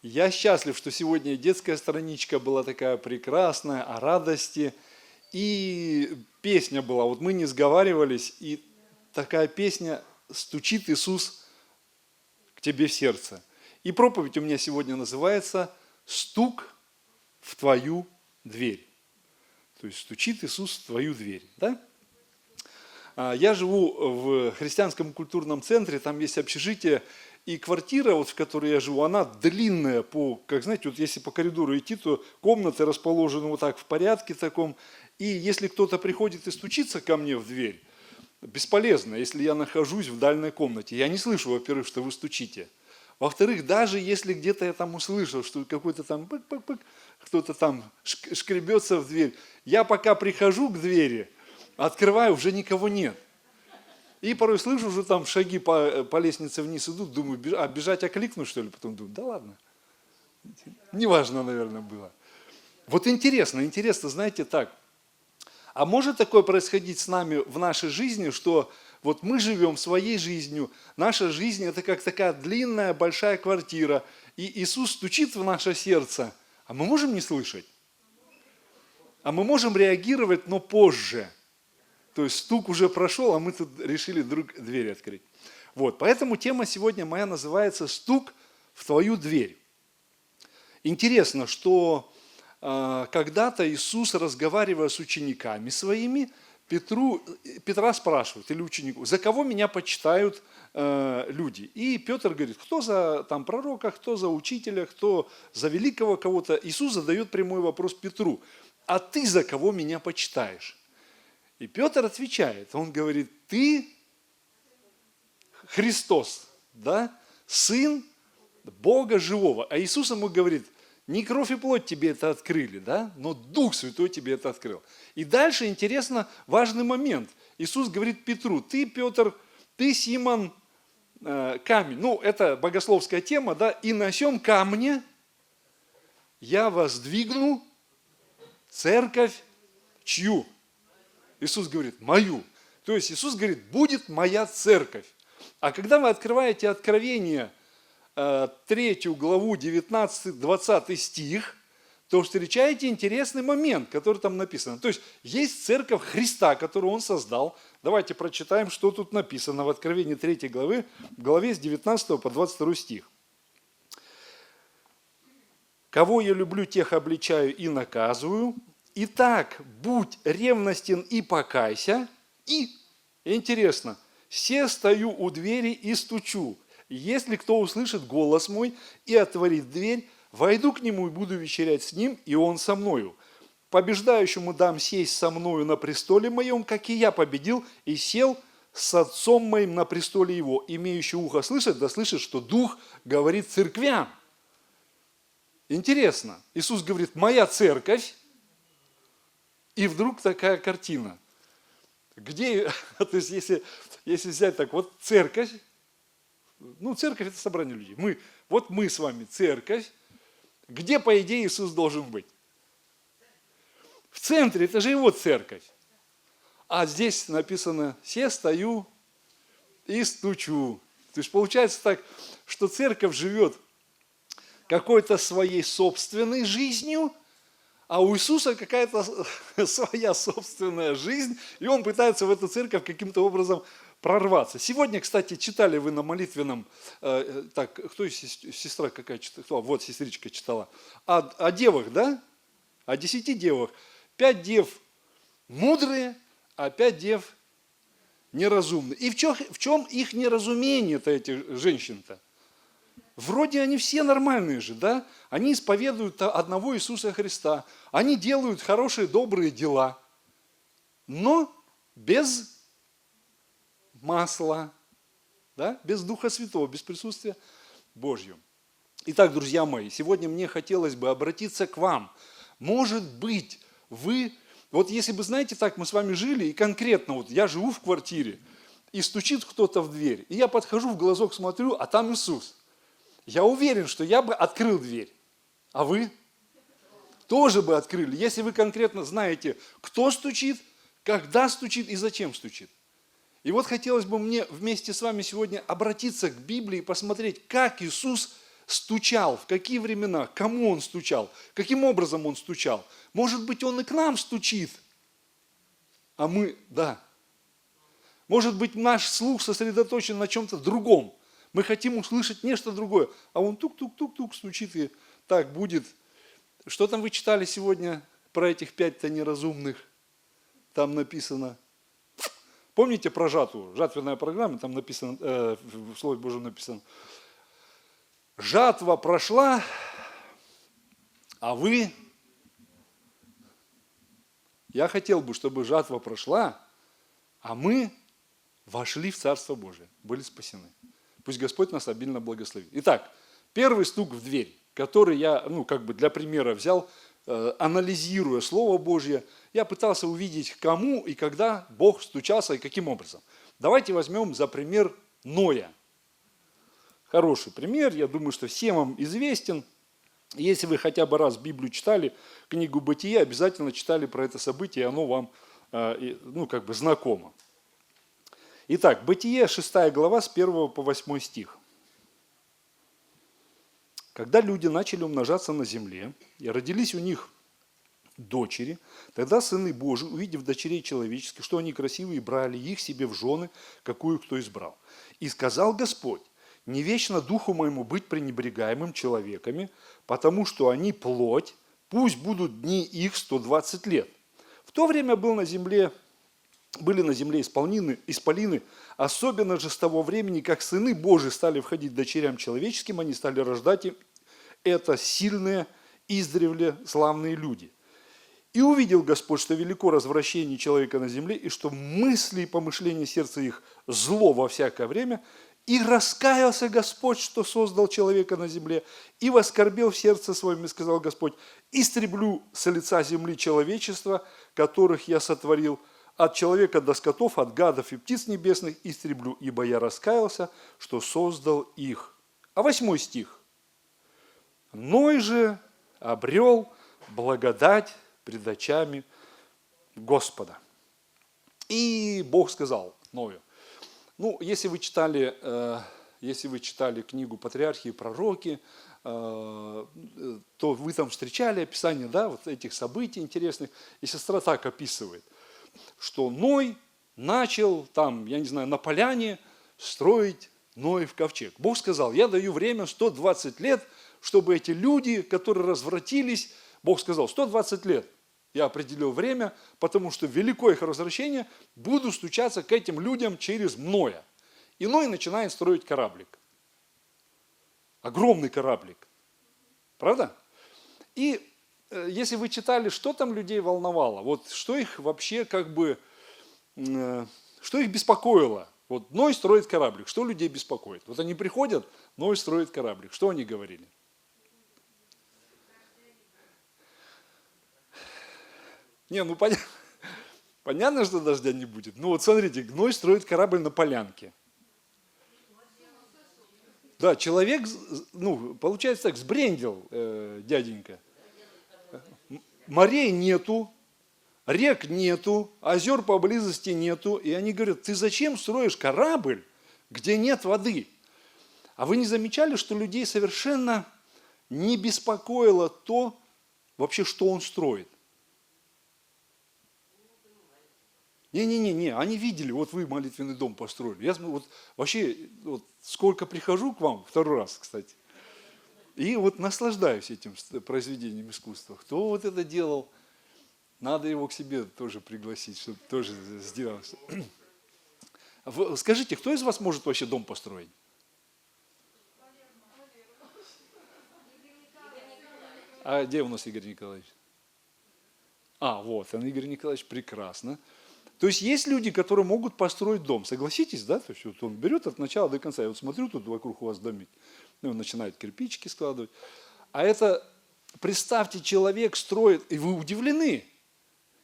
Я счастлив, что сегодня детская страничка была такая прекрасная, о радости. И песня была, вот мы не сговаривались, и такая песня «Стучит Иисус к тебе в сердце». И проповедь у меня сегодня называется «Стук в твою дверь». То есть стучит Иисус в твою дверь. Да? Я живу в христианском культурном центре, там есть общежитие, и квартира, вот, в которой я живу, она длинная, как знаете, вот если по коридору идти, то комнаты расположены вот так в порядке таком. И если кто-то приходит и стучится ко мне в дверь, бесполезно, если я нахожусь в дальней комнате. Я не слышу, во-первых, что вы стучите. Во-вторых, даже если где-то я там услышал, что какой-то там пык-пык-пык, кто-то там шкребется в дверь, я пока прихожу к двери, открываю, уже никого нет. И порой слышу, уже там шаги по лестнице вниз идут, думаю, бежать окликну, что ли? Потом думаю, да ладно. Неважно, наверное, было. Вот интересно, знаете, так. А может такое происходить с нами в нашей жизни, что вот мы живем своей жизнью, наша жизнь это как такая длинная большая квартира, и Иисус стучит в наше сердце, а мы можем не слышать? А мы можем реагировать, но позже. То есть стук уже прошел, а мы тут решили вдруг дверь открыть. Вот, поэтому тема сегодня моя называется «Стук в твою дверь». Интересно, что когда-то Иисус, разговаривая с учениками своими, Петра спрашивает, или ученику, за кого меня почитают люди? И Петр говорит, кто за там, пророка, кто за учителя, кто за великого кого-то. Иисус задает прямой вопрос Петру, а ты за кого меня почитаешь? И Петр отвечает, он говорит, ты Христос, да? Сын Бога живого. А Иисус ему говорит, не кровь и плоть тебе это открыли, да? Но Дух Святой тебе это открыл. И дальше интересно важный момент. Иисус говорит Петру, ты, Петр, ты, Симон, камень. Ну, это богословская тема, да? И на сем камне я воздвигну церковь чью? Иисус говорит, мою. То есть Иисус говорит, будет моя церковь. А когда вы открываете Откровение, 3 главу, 19-20 стих, то встречаете интересный момент, который там написан. То есть есть церковь Христа, которую Он создал. Давайте прочитаем, что тут написано в Откровении 3 главе с 19 по 22 стих. «Кого я люблю, тех обличаю и наказываю. Итак, будь ревностен и покайся, и, интересно, се стою у двери и стучу. Если кто услышит голос мой и отворит дверь, войду к нему и буду вечерять с ним, и он со мною. Побеждающему дам сесть со мною на престоле моем, как и я победил, и сел с отцом моим на престоле его. Имеющий ухо слышать, да слышит, что Дух говорит церквям». Интересно, Иисус говорит, моя церковь, и вдруг такая картина. Где, то есть если взять так, вот церковь, ну церковь это собрание людей, мы с вами церковь, где по идее Иисус должен быть? В центре, это же его церковь. А здесь написано, се стою и стучу. То есть получается так, что церковь живет какой-то своей собственной жизнью, а у Иисуса какая-то своя собственная жизнь, и Он пытается в эту церковь каким-то образом прорваться. Сегодня, кстати, читали вы на молитвенном, кто сестра какая читала? Вот сестричка читала. О девах, да? О 10 девах. 5 дев мудрые, а 5 дев неразумные. И в чем их неразумение-то, этих женщин-то? Вроде они все нормальные же, да? Они исповедуют одного Иисуса Христа. Они делают хорошие, добрые дела. Но без масла, да? Без Духа Святого, без присутствия Божьего. Итак, друзья мои, сегодня мне хотелось бы обратиться к вам. Может быть, вы... Вот если бы, знаете, так мы с вами жили, и конкретно вот я живу в квартире, и стучит кто-то в дверь, и я подхожу в глазок, смотрю, а там Иисус. Я уверен, что я бы открыл дверь. А вы? Тоже бы открыли, если вы конкретно знаете, кто стучит, когда стучит и зачем стучит. И вот хотелось бы мне вместе с вами сегодня обратиться к Библии и посмотреть, как Иисус стучал, в какие времена, кому он стучал, каким образом он стучал. Может быть, он и к нам стучит, а мы, да. Может быть, наш слух сосредоточен на чем-то другом. Мы хотим услышать нечто другое, а он тук-тук-тук-тук стучит, и так будет. Что там вы читали сегодня про этих 5 неразумных? Там написано. Помните про жатву? Жатвенная программа, там написано, в Слове Божьем написано. Жатва прошла, а вы... Я хотел бы, чтобы жатва прошла, а мы вошли в Царство Божие, были спасены. Пусть Господь нас обильно благословит. Итак, первый стук в дверь, который я, для примера взял, анализируя Слово Божье, я пытался увидеть, кому и когда Бог стучался и каким образом. Давайте возьмем за пример Ноя. Хороший пример, я думаю, что всем вам известен. Если вы хотя бы раз Библию читали, книгу Бытия, обязательно читали про это событие, и оно вам знакомо. Итак, Бытие, 6 глава, с 1 по 8 стих. Когда люди начали умножаться на земле, и родились у них дочери, тогда сыны Божии, увидев дочерей человеческих, что они красивые, брали их себе в жены, какую кто избрал. И сказал Господь: не вечно духу моему быть пренебрегаемым человеками, потому что они плоть, пусть будут дни их 120 лет. В то время были на земле исполины, особенно же с того времени, как сыны Божии стали входить дочерям человеческим, они стали рождать им. Это сильные, издревле славные люди. И увидел Господь, что велико развращение человека на земле, и что мысли и помышления сердца их зло во всякое время. И раскаялся Господь, что создал человека на земле, и воскорбел в сердце своем, и сказал Господь: истреблю с лица земли человечества, которых я сотворил, от человека до скотов, от гадов и птиц небесных истреблю, ибо я раскаялся, что создал их. А 8 стих. Ной же обрел благодать пред очами Господа. И Бог сказал Ною. Если вы читали книгу «Патриархи и пророки», то вы там встречали описание, этих событий интересных. И сестра так описывает, что Ной начал на поляне строить Ноев ковчег. Бог сказал: я даю время 120 лет, чтобы эти люди, которые развратились, Бог сказал, 120 лет я определил время, потому что великое их развращение, буду стучаться к этим людям через Ноя. И Ной начинает строить кораблик. Огромный кораблик. Правда? И если вы читали, что там людей волновало, что их вообще что их беспокоило. Ной строит кораблик, что людей беспокоит? Они приходят, Ной строит кораблик. Что они говорили? Понятно, что дождя не будет. Смотрите, Ной строит корабль на полянке. Да, человек, получается так, сбрендил дяденька. Морей нету, рек нету, озер поблизости нету. И они говорят: ты зачем строишь корабль, где нет воды? А вы не замечали, что людей совершенно не беспокоило то, вообще, что он строит? Не, они видели, вы молитвенный дом построили. Я вообще сколько прихожу к вам, 2-й раз, кстати, и наслаждаюсь этим произведением искусства. Кто это делал, надо его к себе тоже пригласить, чтобы тоже сделал. Скажите, кто из вас может вообще дом построить? А где у нас Игорь Николаевич? Он Игорь Николаевич, прекрасно. То есть есть люди, которые могут построить дом, согласитесь, да? То есть он берет от начала до конца. Я смотрю, тут вокруг у вас домик, он начинает кирпичики складывать. А это, представьте, человек строит, и вы удивлены.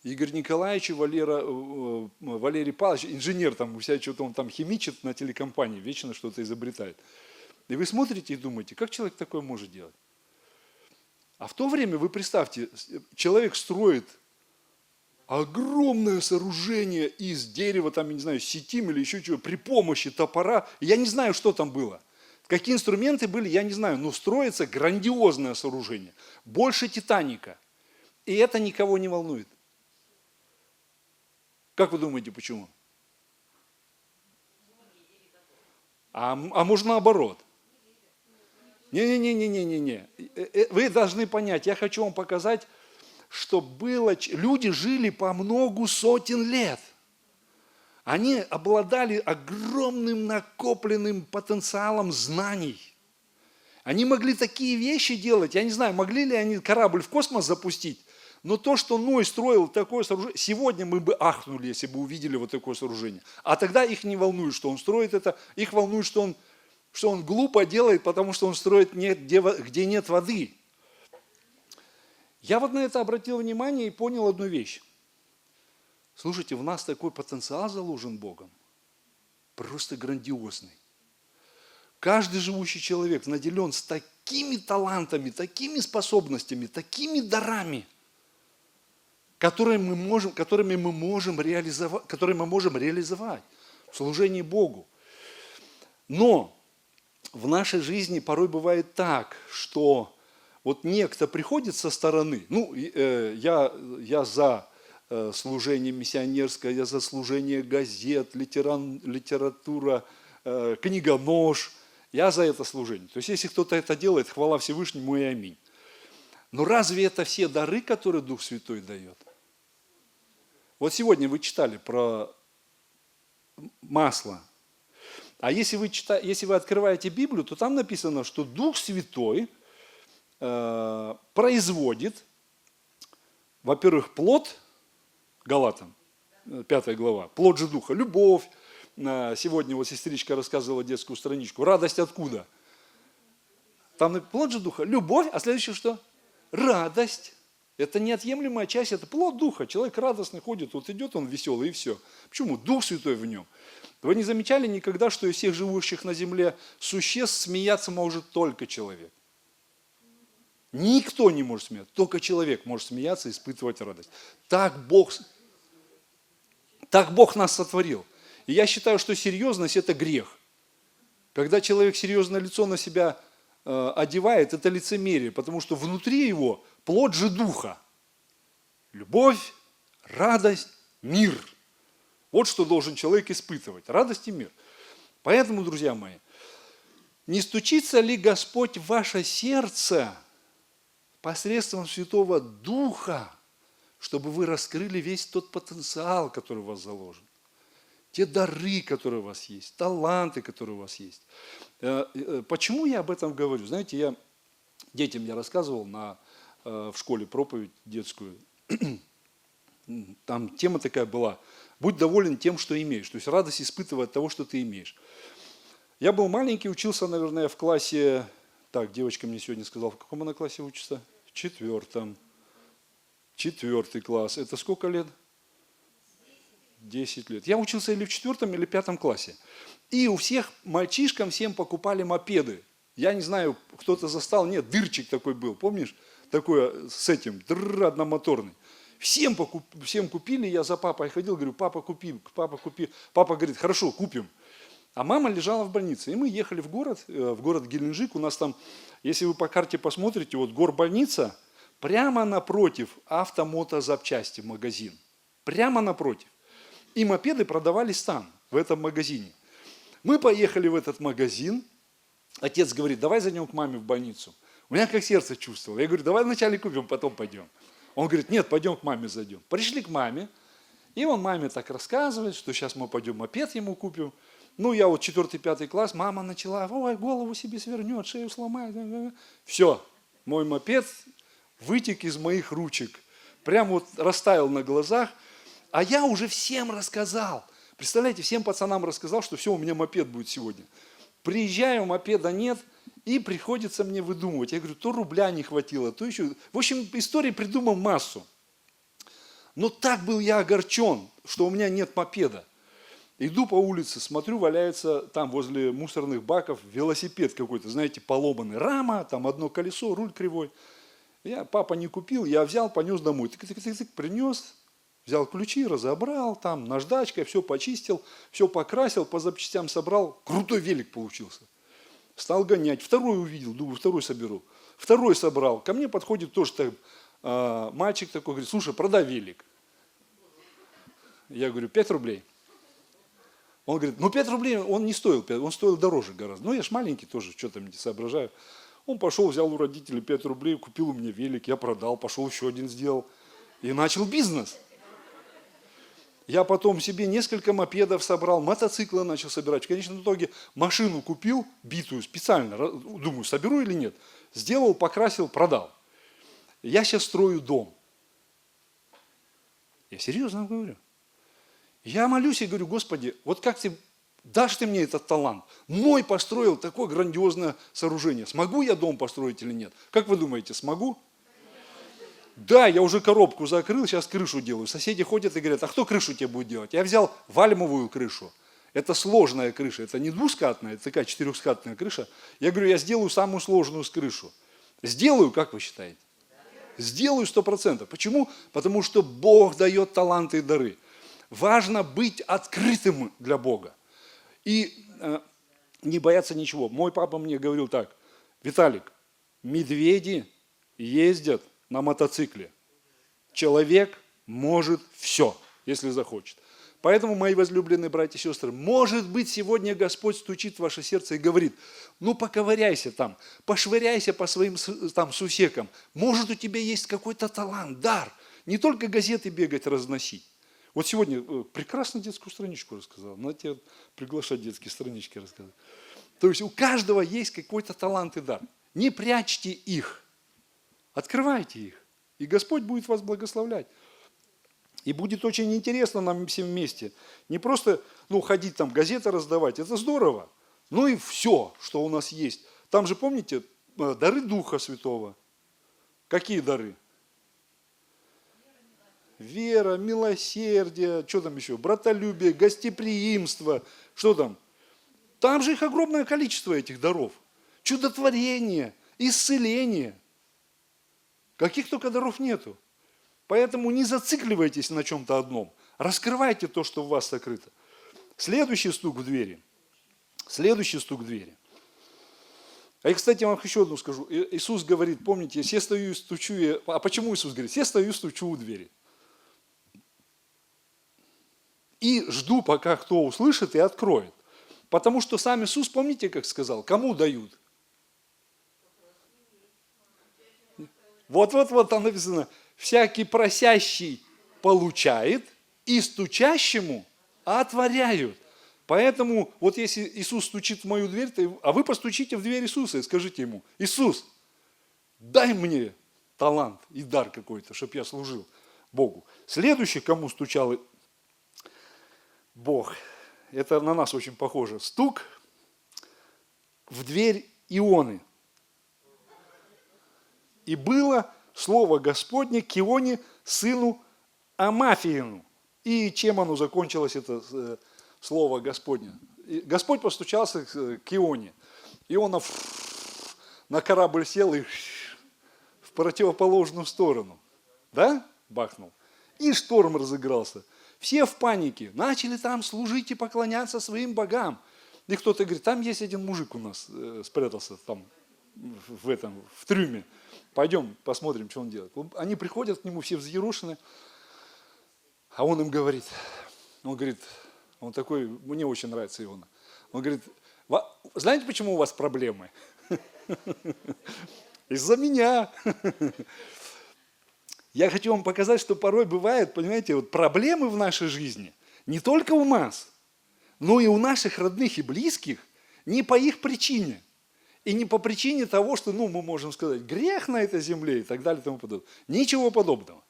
Игорь Николаевич и Валерий Павлович, инженер что-то он там химичит на телекомпании, вечно что-то изобретает. И вы смотрите и думаете, как человек такое может делать? А в то время, вы представьте, человек строит огромное сооружение из дерева, сетим или еще чего, при помощи топора. Я не знаю, что там было. Какие инструменты были, я не знаю, но строится грандиозное сооружение, больше «Титаника». И это никого не волнует. Как вы думаете, почему? А может наоборот? Не-не-не-не-не-не. Вы должны понять, я хочу вам показать, что люди жили по многу сотен лет. Они обладали огромным накопленным потенциалом знаний. Они могли такие вещи делать, я не знаю, могли ли они корабль в космос запустить, но то, что Ной строил такое сооружение, сегодня мы бы ахнули, если бы увидели вот такое сооружение. А тогда их не волнует, что он строит это, их волнует, что он глупо делает, потому что он строит где нет воды. Я вот на это обратил внимание и понял одну вещь. Слушайте, в нас такой потенциал заложен Богом, просто грандиозный. Каждый живущий человек наделен с такими талантами, такими способностями, такими дарами, которые мы можем реализовать в служении Богу. Но в нашей жизни порой бывает так, что вот некто приходит со стороны, я за служение миссионерское, я за служение газет, литература, книгонож, я за это служение. То есть, если кто-то это делает, хвала Всевышнему и аминь. Но разве это все дары, которые Дух Святой дает? Вот сегодня вы читали про масло. А если вы открываете Библию, то там написано, что Дух Святой производит, во-первых, плод, Галатам, 5 глава, плод же Духа, любовь. Сегодня вот сестричка рассказывала детскую страничку. Радость откуда? Там плод же Духа, любовь, а следующее что? Радость. Это неотъемлемая часть, это плод Духа. Человек радостный ходит, вот идет он веселый и все. Почему? Дух Святой в нем. Вы не замечали никогда, что из всех живущих на земле существ смеяться может только человек? Никто не может смеяться, только человек может смеяться и испытывать радость. Так Бог нас сотворил. И я считаю, что серьезность – это грех. Когда человек серьезное лицо на себя одевает, это лицемерие, потому что внутри его плод же Духа. Любовь, радость, мир. Вот что должен человек испытывать. Радость и мир. Поэтому, друзья мои, не стучится ли Господь в ваше сердце посредством Святого Духа, чтобы вы раскрыли весь тот потенциал, который у вас заложен? Те дары, которые у вас есть, таланты, которые у вас есть. Почему я об этом говорю? Знаете, детям я рассказывал в школе проповедь детскую. Там тема такая была: будь доволен тем, что имеешь. То есть радость испытывай от того, что ты имеешь. Я был маленький, учился, наверное, в классе... Так, девочка мне сегодня сказала, в каком она классе учится? В 4. 4 класс. Это сколько лет? 10 лет. Я учился или в 4, или в 5 классе. И у всех мальчишкам всем покупали мопеды. Я не знаю, кто-то застал, нет, дырчик такой был, помнишь? Такой с этим, одномоторный. Всем купили, я за папой ходил, говорю, папа, купи. Папа говорит, хорошо, купим. А мама лежала в больнице. И мы ехали в город Геленджик. У нас там, если вы по карте посмотрите, вот горбольница, прямо напротив автомотозапчасти магазин. Прямо напротив. И мопеды продавались там, в этом магазине. Мы поехали в этот магазин. Отец говорит, давай зайдем к маме в больницу. У меня как сердце чувствовало. Я говорю, давай вначале купим, потом пойдем. Он говорит, нет, пойдем к маме зайдем. Пришли к маме. И он маме так рассказывает, что сейчас мы пойдем мопед ему купим. Ну, я вот 4-5 класс, мама начала, ой, голову себе свернет, шею сломает. Все, мой мопед вытек из моих ручек. Прям вот растаял на глазах. А я уже всем рассказал. Представляете, всем пацанам рассказал, что все, у меня мопед будет сегодня. Приезжаю, мопеда нет, и приходится мне выдумывать. Я говорю, то рубля не хватило, то еще. В общем, истории придумал массу. Но так был я огорчен, что у меня нет мопеда. Иду по улице, смотрю, валяется там возле мусорных баков велосипед какой-то, знаете, поломанный. Рама, там одно колесо, руль кривой. Папа не купил, я взял, понес домой. Тык-тык-тык, принес, взял ключи, разобрал, там наждачкой, все почистил, все покрасил, по запчастям собрал. Крутой велик получился. Стал гонять. Второй увидел, думаю, второй соберу. Второй собрал. Ко мне подходит тоже мальчик такой, говорит, слушай, продай велик. Я говорю, 5 рублей. Он говорит, ну 5 рублей он не стоил, он стоил дороже гораздо. Ну я ж маленький тоже, что там не соображаю. Он пошел, взял у родителей 5 рублей, купил у меня велик, я продал, пошел еще один сделал. И начал бизнес. Я потом себе несколько мопедов собрал, мотоциклы начал собирать. В конечном итоге машину купил, битую специально, думаю, соберу или нет. Сделал, покрасил, продал. Я сейчас строю дом. Я серьезно говорю. Я молюсь и говорю, Господи, вот как ты дашь ты мне этот талант? Ной построил такое грандиозное сооружение. Смогу я дом построить или нет? Как вы думаете, смогу? Да, я уже коробку закрыл, сейчас крышу делаю. Соседи ходят и говорят, а кто крышу тебе будет делать? Я взял вальмовую крышу. Это сложная крыша, это не двускатная, это такая 4-скатная крыша. Я говорю, я сделаю самую сложную крышу. Сделаю, как вы считаете? Сделаю 100%. Почему? Потому что Бог дает таланты и дары. Важно быть открытым для Бога. И не бояться ничего. Мой папа мне говорил так, Виталик, медведи ездят на мотоцикле. Человек может все, если захочет. Поэтому, мои возлюбленные братья и сестры, может быть, сегодня Господь стучит в ваше сердце и говорит, ну поковыряйся там, пошвыряйся по своим там сусекам. Может, у тебя есть какой-то талант, дар. Не только газеты бегать, разносить. Вот сегодня прекрасно детскую страничку рассказал. Надо тебе приглашать детские странички рассказать. То есть у каждого есть какой-то талант и дар. Не прячьте их. Открывайте их. И Господь будет вас благословлять. И будет очень интересно нам всем вместе. Не просто ходить там газеты раздавать. Это здорово. Ну и все, что у нас есть. Там же, помните, дары Духа Святого. Какие дары? Вера, милосердие, что там еще? Братолюбие, гостеприимство. Что там? Там же их огромное количество, этих даров. Чудотворение, исцеление. Каких только даров нету. Поэтому не зацикливайтесь на чем-то одном. Раскрывайте то, что в вас сокрыто. Следующий стук в двери. Следующий стук в двери. А и, кстати, я вам еще одну скажу. Иисус говорит, помните, я стою и стучу. А почему Иисус говорит? Я стою и стучу у двери. И жду, пока кто услышит и откроет. Потому что сам Иисус, помните, как сказал, кому дают? Вот там написано, всякий просящий получает, и стучащему отворяют. Поэтому, вот если Иисус стучит в мою дверь, а вы постучите в дверь Иисуса и скажите ему, Иисус, дай мне талант и дар какой-то, чтобы я служил Богу. Следующий, кому стучал Бог, это на нас очень похоже, стук в дверь Ионы. И было слово Господне к Ионе, сыну Амафиину. И чем оно закончилось, это слово Господне? Господь постучался к Ионе. Иона на корабль сел и в противоположную сторону. Да? Бахнул. И шторм разыгрался. Все в панике. Начали там служить и поклоняться своим богам. И кто-то говорит, там есть один мужик у нас спрятался там в трюме. Пойдем посмотрим, что он делает. Они приходят к нему, все взъерошены, а он им говорит, он такой, мне очень нравится Иона. Он говорит, знаете, почему у вас проблемы? Из-за меня. Я хочу вам показать, что порой бывает, понимаете, вот проблемы в нашей жизни не только у нас, но и у наших родных и близких не по их причине. И не по причине того, что, мы можем сказать, грех на этой земле и так далее и тому подобное. Ничего подобного.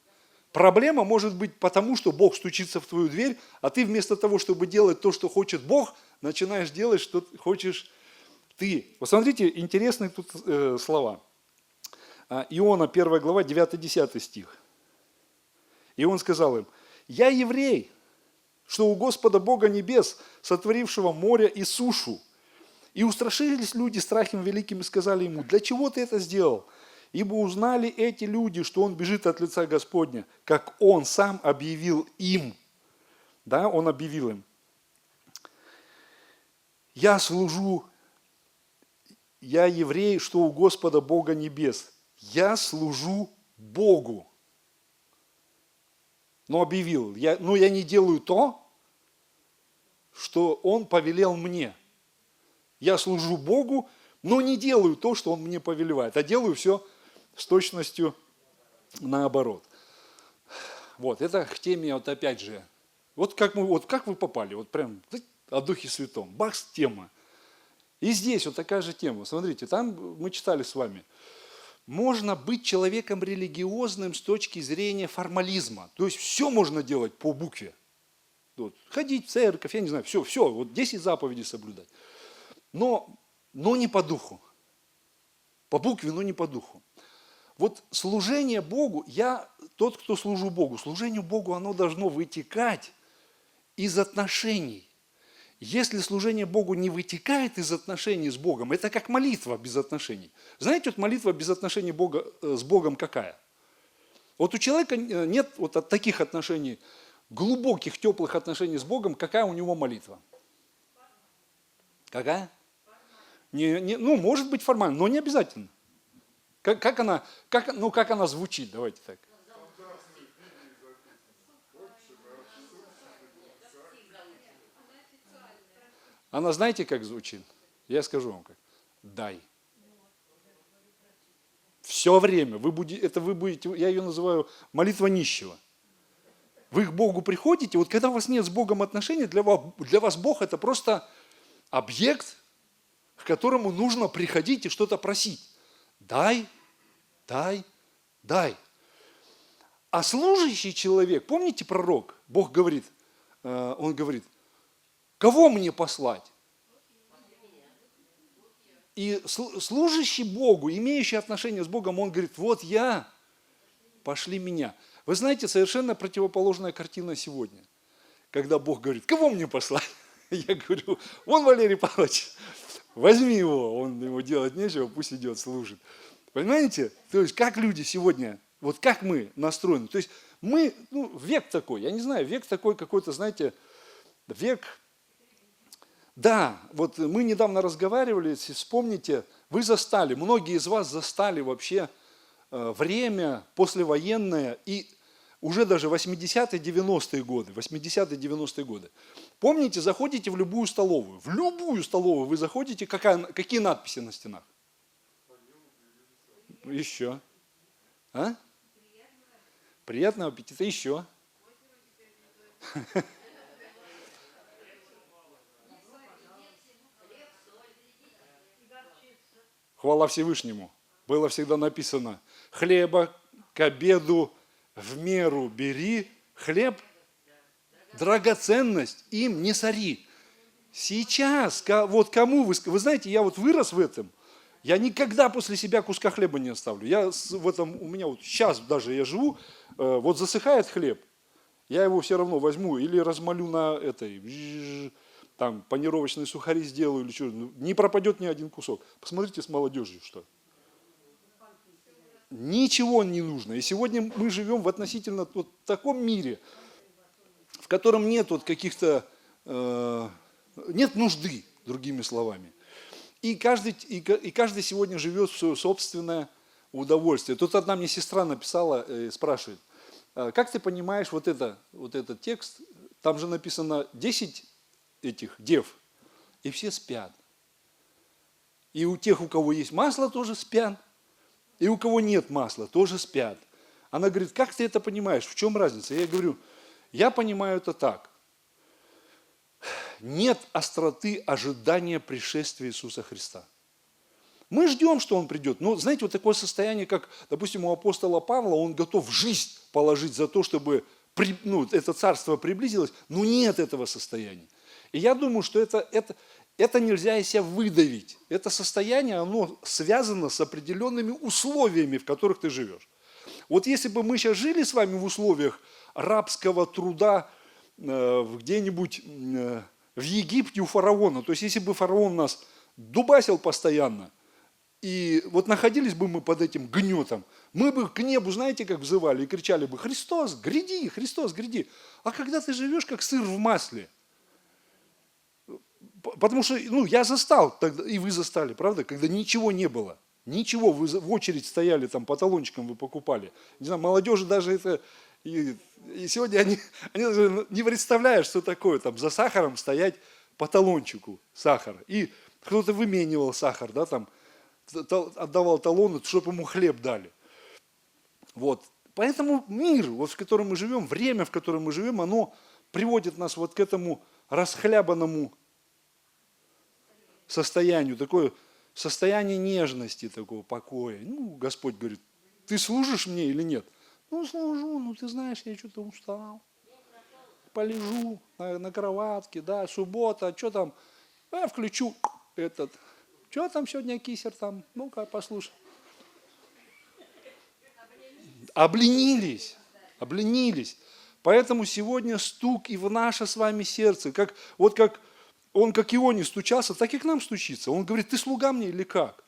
Проблема может быть потому, что Бог стучится в твою дверь, а ты вместо того, чтобы делать то, что хочет Бог, начинаешь делать, что хочешь ты. Посмотрите, интересные тут слова. Иона, 1 глава, 9-10 стих. И он сказал им, «Я еврей, что у Господа Бога небес, сотворившего море и сушу. И устрашились люди страхом великим и сказали ему, для чего ты это сделал? Ибо узнали эти люди, что он бежит от лица Господня, как он сам объявил им». Да, он объявил им. «Я служу я еврей, что у Господа Бога небес. Я служу Богу. Но объявил, я не делаю то, что Он повелел мне. Я служу Богу, но не делаю то, что Он мне повелевает, а делаю все с точностью наоборот. Вот, это к теме, вот опять же, вот как вы попали, вот прям о Духе Святом, бахс, тема. И здесь вот такая же тема. Смотрите, там мы читали с вами. Можно быть человеком религиозным с точки зрения формализма. То есть все можно делать по букве. Вот, ходить в церковь, я не знаю, все, вот 10 заповедей соблюдать. Но не по духу. По букве, но не по духу. Вот служение Богу, я тот, кто служу Богу. Служению Богу оно должно вытекать из отношений. Если служение Богу не вытекает из отношений с Богом, это как молитва без отношений. Знаете, вот молитва без отношений с Богом какая? Вот у человека нет вот от таких отношений, глубоких, теплых отношений с Богом, какая у него молитва? Какая? Может быть формально, но не обязательно. Как она звучит, давайте так. Она знаете, как звучит? Я скажу вам как. Дай. Все время. Вы будете, я ее называю молитва нищего. Вы к Богу приходите, вот когда у вас нет с Богом отношений, для вас Бог это просто объект, к которому нужно приходить и что-то просить. Дай, дай, дай. А служащий человек, помните пророк, Бог говорит, он говорит, кого мне послать? И служащий Богу, имеющий отношение с Богом, он говорит, вот я, пошли меня. Вы знаете, совершенно противоположная картина сегодня, когда Бог говорит, кого мне послать? Я говорю, вон Валерий Павлович, возьми его, он ему делать нечего, пусть идет, служит. Понимаете? То есть, как люди сегодня, вот как мы настроены. То есть, мы, век такой, я не знаю, век такой какой-то, знаете, век. Да, вот мы недавно разговаривали, если вспомните, вы застали, многие из вас застали вообще время послевоенное и уже даже 80-е, 90-е годы. Помните, заходите в любую столовую вы заходите, какие надписи на стенах? Еще. А? Приятного аппетита. Еще. Хвала Всевышнему. Было всегда написано, хлеба к обеду в меру бери, хлеб, драгоценность им не сори. Сейчас, вот кому вы знаете, я вот вырос в этом, я никогда после себя куска хлеба не оставлю. У меня вот сейчас даже я живу, вот засыхает хлеб, я его все равно возьму или размолю на там панировочные сухари сделаю или что, не пропадет ни один кусок. Посмотрите с молодежью, что. Ничего не нужно. И сегодня мы живем в относительно вот таком мире, в котором нет вот каких-то, нет нужды, другими словами. И каждый сегодня живет в свое собственное удовольствие. Тут одна мне сестра написала, спрашивает, как ты понимаешь вот этот текст, там же написано 10 этих дев, и все спят. И у тех, у кого есть масло, тоже спят. И у кого нет масла, тоже спят. Она говорит, как ты это понимаешь, в чем разница? Я говорю, я понимаю это так. Нет остроты ожидания пришествия Иисуса Христа. Мы ждем, что Он придет. Но знаете, вот такое состояние, как, допустим, у апостола Павла, он готов жизнь положить за то, чтобы это царство приблизилось, но нет этого состояния. И я думаю, что это нельзя из себя выдавить. Это состояние, оно связано с определенными условиями, в которых ты живешь. Вот если бы мы сейчас жили с вами в условиях рабского труда где-нибудь в Египте у фараона, то есть если бы фараон нас дубасил постоянно, и вот находились бы мы под этим гнетом, мы бы к небу, знаете, как взывали и кричали бы, Христос, гряди, Христос, гряди. А когда ты живешь как сыр в масле, Потому что, я застал, тогда, и вы застали, правда, когда ничего не было. Ничего, вы в очередь стояли, там, по талончикам вы покупали. Не знаю, молодежи даже это... И сегодня они даже не представляют, что такое, там, за сахаром стоять по талончику сахара. И кто-то выменивал сахар, да, там, отдавал талоны, чтобы ему хлеб дали. Вот. Поэтому мир, вот, в котором мы живем, время, в котором мы живем, оно приводит нас вот к этому расхлябанному состоянию, такое состояние нежности, такого покоя. Господь говорит, ты служишь мне или нет? Служу, ты знаешь, я что-то устал. Полежу на кроватке, да, суббота, что там? Я включу этот. Что там сегодня кисер там? Ну-ка, послушай. Обленились. Поэтому сегодня стук и в наше с вами сердце. Как он как Ионе стучался, так и к нам стучится. Он говорит, ты слуга мне или как?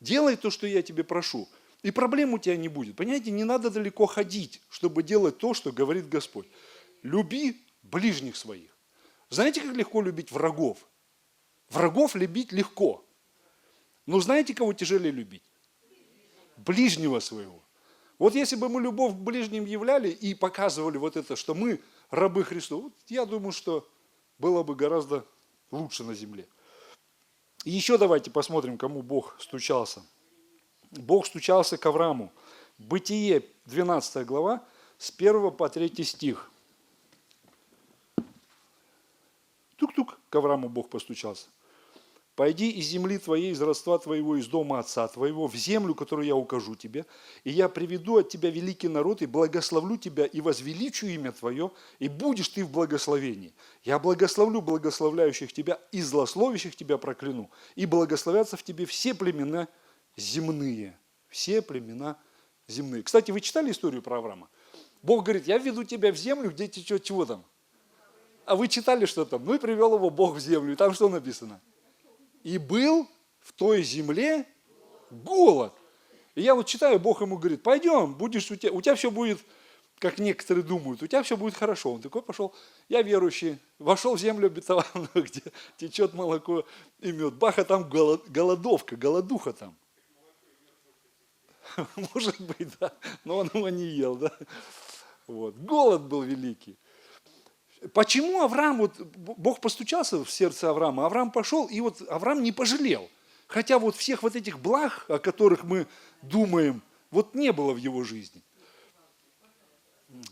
Делай то, что я тебе прошу. И проблем у тебя не будет. Понимаете, не надо далеко ходить, чтобы делать то, что говорит Господь. Люби ближних своих. Знаете, как легко любить врагов? Врагов любить легко. Но знаете, кого тяжелее любить? Ближнего своего. Вот если бы мы любовь к ближним являли и показывали вот это, что мы рабы Христу, я думаю, что было бы гораздо лучше на земле. И еще давайте посмотрим, кому Бог стучался. Бог стучался к Аврааму. Бытие, 12 глава, с 1 по 3 стих. Тук-тук, к Аврааму Бог постучался. «Пойди из земли твоей, из родства твоего, из дома отца твоего, в землю, которую я укажу тебе, и я приведу от тебя великий народ, и благословлю тебя, и возвеличу имя твое, и будешь ты в благословении. Я благословлю благословляющих тебя, и злословящих тебя прокляну, и благословятся в тебе все племена земные». Все племена земные. Кстати, вы читали историю про Авраама? Бог говорит, я введу тебя в землю, где течет чего там? А вы читали, что там? И привел его Бог в землю. И там что написано? И был в той земле голод. И я вот читаю, Бог ему говорит, пойдем, у тебя все будет, как некоторые думают, у тебя все будет хорошо. Он такой пошел, я верующий, вошел в землю обетованную, где течет молоко и мед. Баха, там голодовка, голодуха там. Может быть, да, но он его не ел, да. Вот. Голод был великий. Почему Авраам, Бог постучался в сердце Авраама, Авраам пошел, и вот Авраам не пожалел. Хотя вот всех вот этих благ, о которых мы думаем, вот не было в его жизни.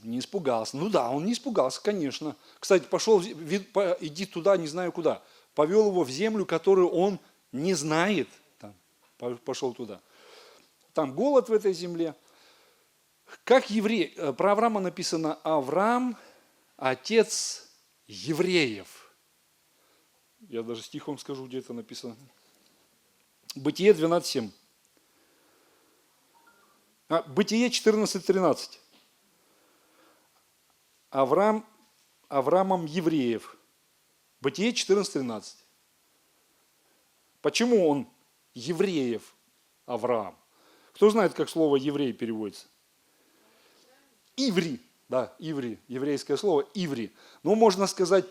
Не испугался. Он не испугался, конечно. Кстати, пошел, иди туда, не знаю куда. Повел его в землю, которую он не знает. Пошел туда. Там голод в этой земле. Как еврей, про Авраама написано, Авраам – отец евреев. Я даже стих вам скажу, где это написано. Бытие 12:7. Бытие 14:13. Авраамом евреев. Бытие 14:13. Почему он евреев Авраам? Кто знает, как слово еврей переводится? Иври. Да, иври, еврейское слово, иври. Можно сказать,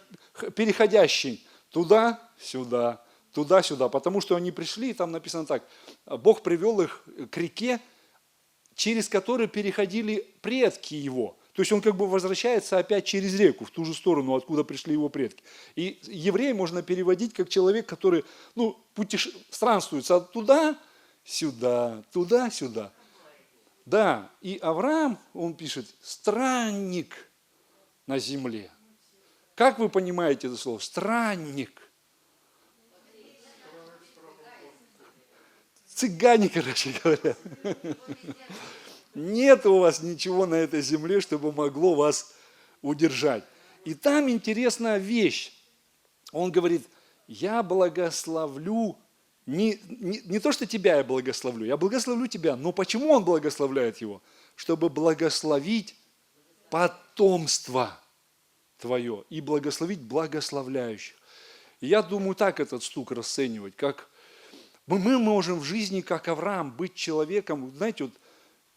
переходящий туда-сюда, туда-сюда, потому что они пришли, и там написано так, Бог привел их к реке, через которую переходили предки его. То есть он как бы возвращается опять через реку, в ту же сторону, откуда пришли его предки. И еврей можно переводить как человек, который странствует туда-сюда, туда-сюда. Да, и Авраам, он пишет, странник на земле. Как вы понимаете это слово? Странник. Цыгане, короче говоря. Нет у вас ничего на этой земле, чтобы могло вас удержать. И там интересная вещь. Он говорит, я благословлю, не то, что тебя я благословлю тебя. Но почему он благословляет его? Чтобы благословить потомство твое и благословить благословляющих. И я думаю, так этот стук расценивать, как мы можем в жизни, как Авраам, быть человеком, знаете, вот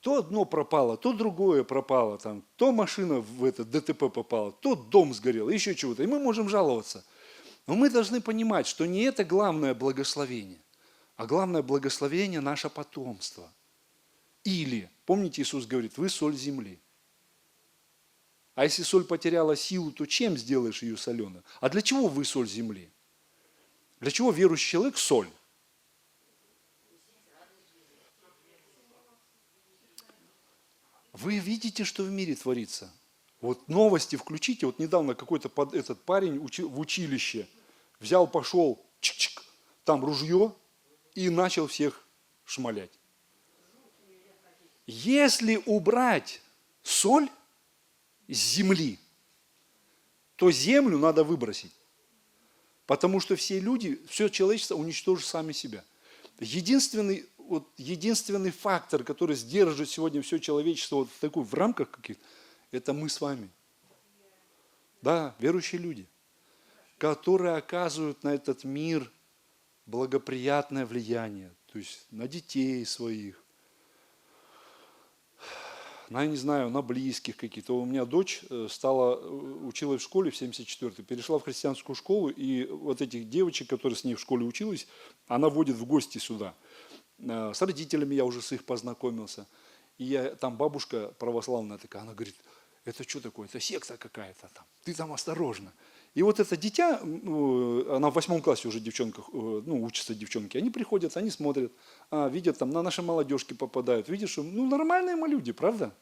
то одно пропало, то другое пропало, то машина в это ДТП попала, то дом сгорел, еще чего-то. И мы можем жаловаться. Но мы должны понимать, что не это главное благословение, а главное благословение – наше потомство. Или, помните, Иисус говорит, вы соль земли. А если соль потеряла силу, то чем сделаешь ее соленой? А для чего вы соль земли? Для чего верующий человек соль? Вы видите, что в мире творится? Вот новости включите, вот недавно какой-то этот парень в училище взял, пошел, чик-чик, там ружье и начал всех шмалять. Если убрать соль с земли, то землю надо выбросить. Потому что все люди, все человечество уничтожит сами себя. Единственный фактор, который сдерживает сегодня все человечество в рамках каких-то, это мы с вами. Да, верующие люди, которые оказывают на этот мир благоприятное влияние. То есть на детей своих, я не знаю, на близких какие-то. У меня дочь училась в школе в 74-й, перешла в христианскую школу, и вот этих девочек, которые с ней в школе учились, она водит в гости сюда. С родителями я уже с их познакомился. И там бабушка православная такая, она говорит, это что такое, это секта какая-то там, ты там осторожно. И вот это дитя, она в 8 классе уже учатся девчонки, они приходят, они смотрят, видят, там на наши молодежки попадают, видишь, что, нормальные мы люди, правда?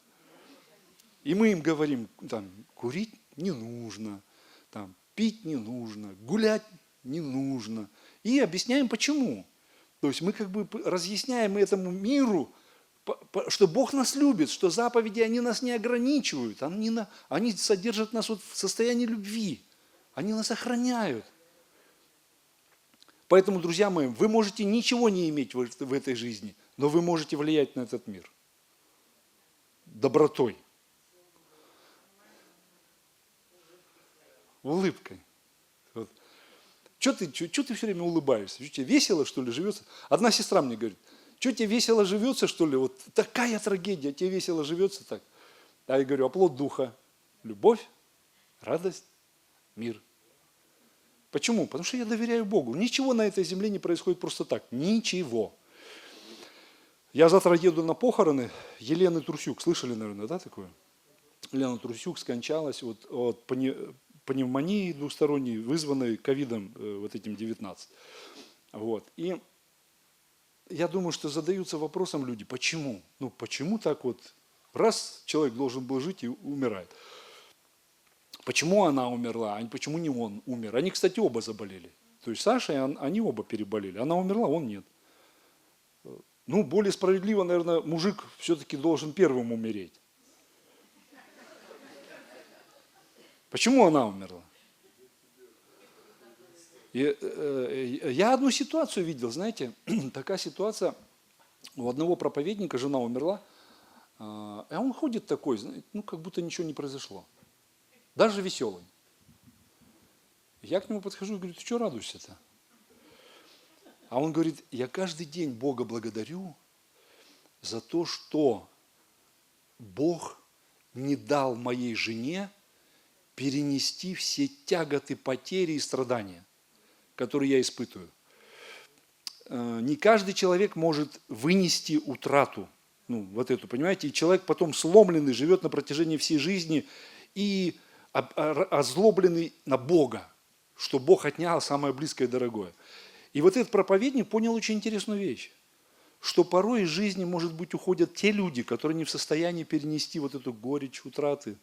И мы им говорим, там, курить не нужно, там, пить не нужно, гулять не нужно. И объясняем, почему. То есть мы как бы разъясняем этому миру, что Бог нас любит, что заповеди, они нас не ограничивают, они содержат нас в состоянии любви, они нас охраняют. Поэтому, друзья мои, вы можете ничего не иметь в этой жизни, но вы можете влиять на этот мир добротой, улыбкой. Вот. Что ты все время улыбаешься? Что тебе весело, что ли, живется? Одна сестра мне говорит, что тебе весело живется, что ли? Вот такая трагедия, тебе весело живется так. А я говорю, плод духа, любовь, радость, мир. Почему? Потому что я доверяю Богу. Ничего на этой земле не происходит просто так. Ничего. Я завтра еду на похороны Елены Трусюк. Слышали, наверное, да, такое? Елена Трусюк скончалась от пневмонии двухсторонней, вызванной ковидом вот этим 19. Вот. И я думаю, что задаются вопросом люди, почему? Почему так вот? Раз человек должен был жить и умирает. Почему она умерла, а почему не он умер? Они, кстати, оба заболели. То есть Саша и они оба переболели. Она умерла, он нет. Более справедливо, наверное, мужик все-таки должен первым умереть. Почему она умерла? Я одну ситуацию видел, знаете, такая ситуация, у одного проповедника жена умерла, а он ходит такой, знаете, как будто ничего не произошло. Даже веселый. Я к нему подхожу и говорю, ты что радуешься-то? А он говорит, я каждый день Бога благодарю за то, что Бог не дал моей жене перенести все тяготы, потери и страдания, которые я испытываю. Не каждый человек может вынести утрату, вот эту, понимаете, и человек потом сломленный живет на протяжении всей жизни и озлобленный на Бога, что Бог отнял самое близкое и дорогое. И вот этот проповедник понял очень интересную вещь, что порой из жизни, может быть, уходят те люди, которые не в состоянии перенести вот эту горечь утраты.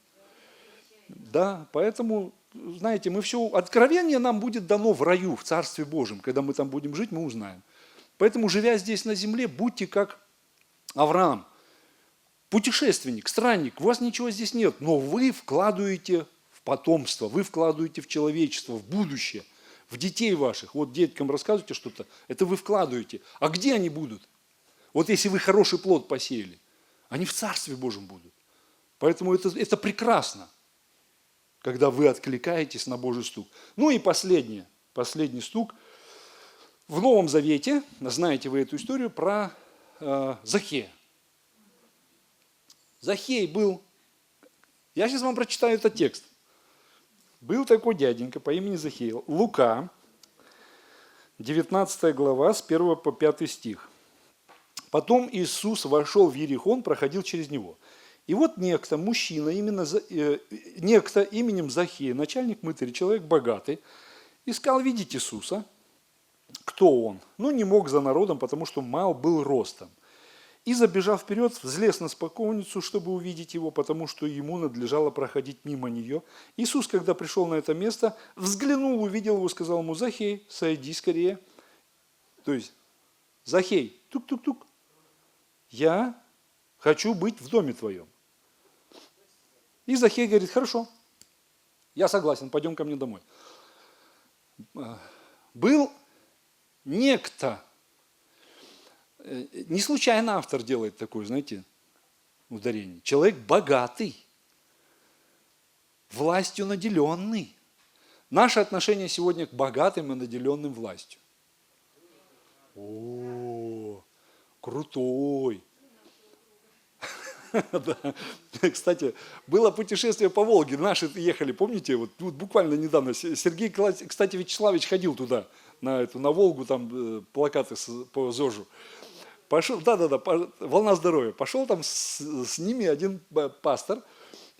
Да, поэтому, знаете, откровение нам будет дано в раю, в Царстве Божьем. Когда мы там будем жить, мы узнаем. Поэтому, живя здесь на земле, будьте как Авраам, путешественник, странник, у вас ничего здесь нет, но вы вкладываете в потомство, вы вкладываете в человечество, в будущее, в детей ваших. Вот деткам рассказываете что-то, это вы вкладываете. А где они будут? Вот если вы хороший плод посеяли, они в Царстве Божьем будут. Поэтому это прекрасно, когда вы откликаетесь на Божий стук. И последний стук. В Новом Завете, знаете вы эту историю про Захея. Захей был, я сейчас вам прочитаю этот текст. Был такой дяденька по имени Захей. Лука, 19 глава, с 1 по 5 стих. Потом Иисус вошел в Иерихон, проходил через него. И вот некто, мужчина, некто именем Захея, начальник мытаря, человек богатый, искал видеть Иисуса. Кто он? Ну, не мог за народом, потому что мал был ростом. И, забежав вперед, взлез на спокойницу, чтобы увидеть его, потому что ему надлежало проходить мимо нее. Иисус, когда пришел на это место, взглянул, увидел его, сказал ему: Захей, сойди скорее. То есть, Захей, тук-тук-тук, я хочу быть в доме твоем. И Захей говорит: хорошо, я согласен, пойдем ко мне домой. Был некто, не случайно автор делает такое, знаете, ударение. Человек богатый, властью наделенный. Наше отношение сегодня к богатым и наделенным властью. О, крутой. Да. Кстати, было путешествие по Волге. Наши ехали, помните, вот буквально недавно. Сергей, кстати, Вячеславович ходил туда, на Волгу, там плакаты по ЗОЖу. Пошел, волна здоровья. Пошел там с ними один пастор.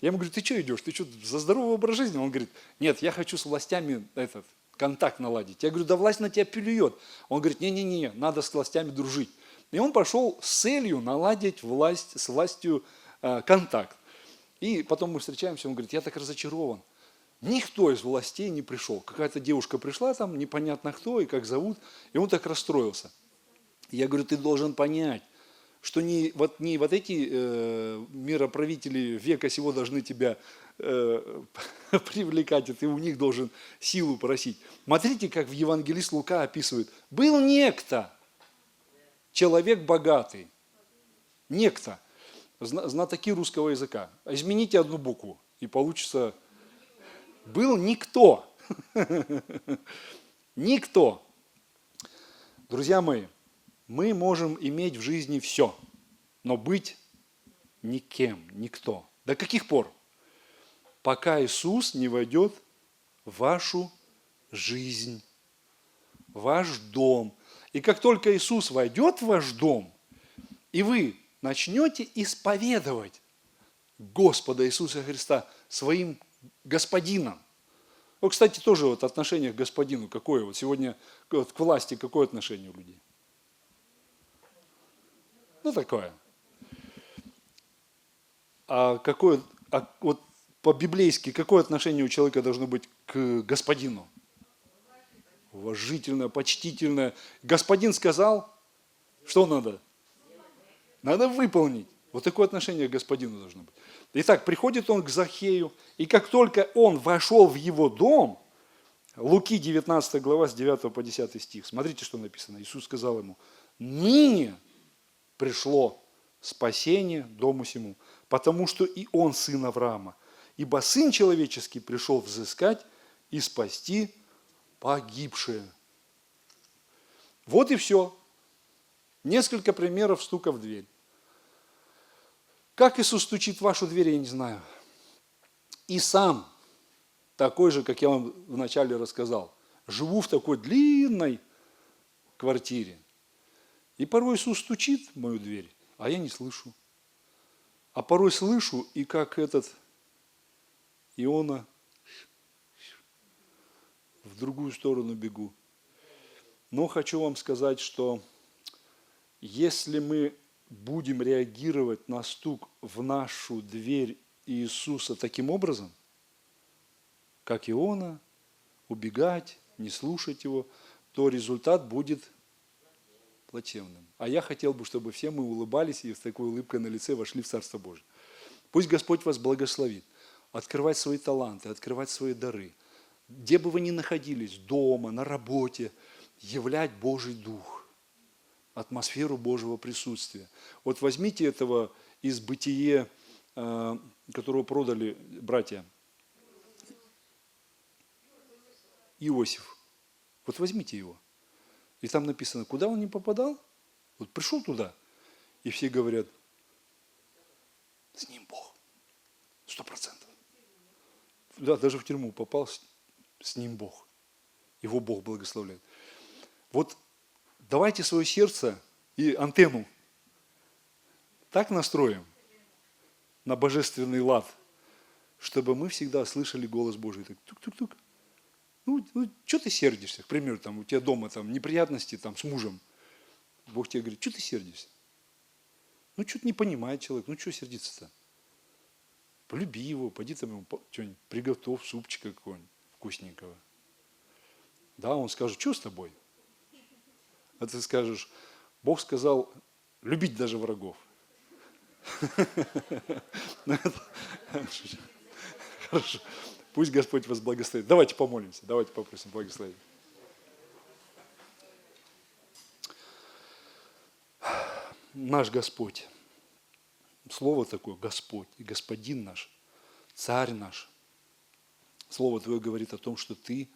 Я ему говорю: ты что идешь? Ты что, за здоровый образ жизни? Он говорит: нет, я хочу с властями контакт наладить. Я говорю: да власть на тебя плюет. Он говорит: не-не-не, надо с властями дружить. И он пошел с целью наладить с властью контакт. И потом мы встречаемся, он говорит: я так разочарован. Никто из властей не пришел. Какая-то девушка пришла там, непонятно кто и как зовут, и он так расстроился. Я говорю: ты должен понять, что не вот эти мироправители века сего должны тебя привлекать, и ты у них должен силу просить. Смотрите, как в евангелист Лука описывает. Был некто, человек богатый, некто, знатоки русского языка. Измените одну букву, и получится: был никто. Никто. Друзья мои, мы можем иметь в жизни все, но быть никем, никто. До каких пор? Пока Иисус не войдет в вашу жизнь, в ваш дом. И как только Иисус войдет в ваш дом, и вы начнете исповедовать Господа Иисуса Христа своим Господином. Вот, кстати, тоже вот отношение к Господину какое? Вот сегодня к власти какое отношение у людей? Ну, такое. Вот по-библейски какое отношение у человека должно быть к Господину? Уважительное, почтительное. Господин сказал, что надо? Надо выполнить. Вот такое отношение к Господину должно быть. Итак, приходит он к Захею, и как только он вошел в его дом, Луки 19 глава с 9 по 10 стих, смотрите, что написано. Иисус сказал ему: ныне пришло спасение дому сему, потому что и он сын Авраама. Ибо Сын Человеческий пришел взыскать и спасти погибшие. Вот и все. Несколько примеров стука в дверь. Как Иисус стучит в вашу дверь, я не знаю. И сам, такой же, как я вам вначале рассказал, живу в такой длинной квартире. И порой Иисус стучит в мою дверь, а я не слышу. А порой слышу, и как этот Иона в другую сторону бегу. Но хочу вам сказать, что если мы будем реагировать на стук в нашу дверь Иисуса таким образом, как Иона, убегать, не слушать его, то результат будет плачевным. А я хотел бы, чтобы все мы улыбались и с такой улыбкой на лице вошли в Царство Божие. Пусть Господь вас благословит. Открывать свои таланты, открывать свои дары. Где бы вы ни находились, дома, на работе, являть Божий Дух, атмосферу Божьего присутствия. Вот возьмите этого из Бытие, которого продали братья, Иосиф. Вот возьмите его. И там написано, куда он не попадал, вот пришел туда, и все говорят, с ним Бог, 100%. да, даже в тюрьму попал, с ним Бог. Его Бог благословляет. Вот давайте свое сердце и антенну так настроим на божественный лад, чтобы мы всегда слышали голос Божий. Так, тук-тук-тук. Ну, что ты сердишься? К примеру, там, у тебя дома там, неприятности там, с мужем. Бог тебе говорит, что ты сердишься? Ну, что-то не понимает человек, ну, что сердиться-то? Полюби его, пойди там ему что-нибудь приготовь, супчика какого-нибудь вкусненького. Да, он скажет, что с тобой? А ты скажешь, Бог сказал любить даже врагов. Хорошо. Пусть Господь вас благословит. Давайте помолимся, давайте попросим благословения. Наш Господь, слово такое, Господь и Господин наш, Царь наш. Слово Твое говорит о том, что Ты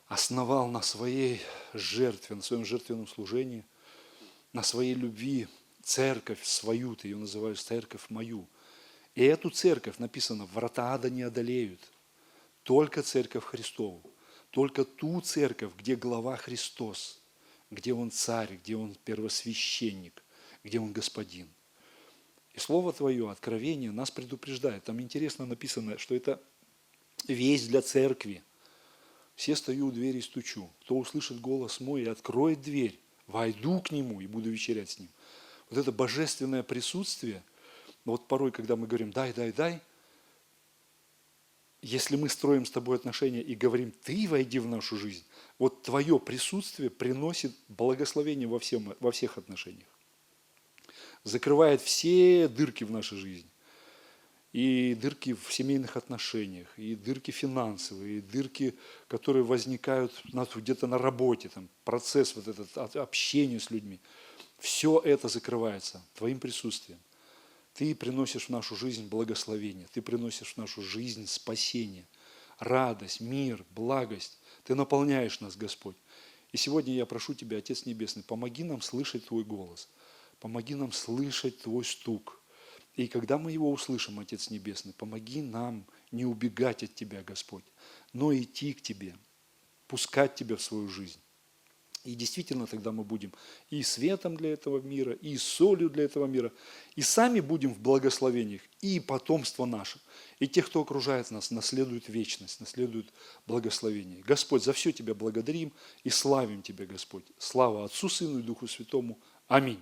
основал на своей жертве, на своем жертвенном служении, на своей любви церковь свою, Ты ее называешь церковь мою. И эту церковь, написано, врата ада не одолеют. Только церковь Христову. Только ту церковь, где глава Христос, где Он царь, где Он первосвященник, где Он господин. И Слово Твое, Откровение, нас предупреждает. Там интересно написано, что это весть для церкви. Все стою у двери и стучу. Кто услышит голос мой и откроет дверь, войду к нему и буду вечерять с ним. Вот это божественное присутствие, вот порой, когда мы говорим «дай, дай, дай», если мы строим с тобой отношения и говорим «ты войди в нашу жизнь», вот твое присутствие приносит благословение во всех отношениях. Закрывает все дырки в нашей жизни. И дырки в семейных отношениях, и дырки финансовые, и дырки, которые возникают где-то на работе, там, процесс вот этот общения с людьми. Все это закрывается твоим присутствием. Ты приносишь в нашу жизнь благословение, ты приносишь в нашу жизнь спасение, радость, мир, благость. Ты наполняешь нас, Господь. И сегодня я прошу Тебя, Отец Небесный, помоги нам слышать Твой голос, помоги нам слышать Твой стук. И когда мы его услышим, Отец Небесный, помоги нам не убегать от Тебя, Господь, но идти к Тебе, пускать Тебя в свою жизнь. И действительно тогда мы будем и светом для этого мира, и солью для этого мира, и сами будем в благословениях, и потомство наше. И те, кто окружает нас, наследуют вечность, наследуют благословение. Господь, за все Тебя благодарим и славим Тебя, Господь. Слава Отцу, Сыну и Духу Святому. Аминь.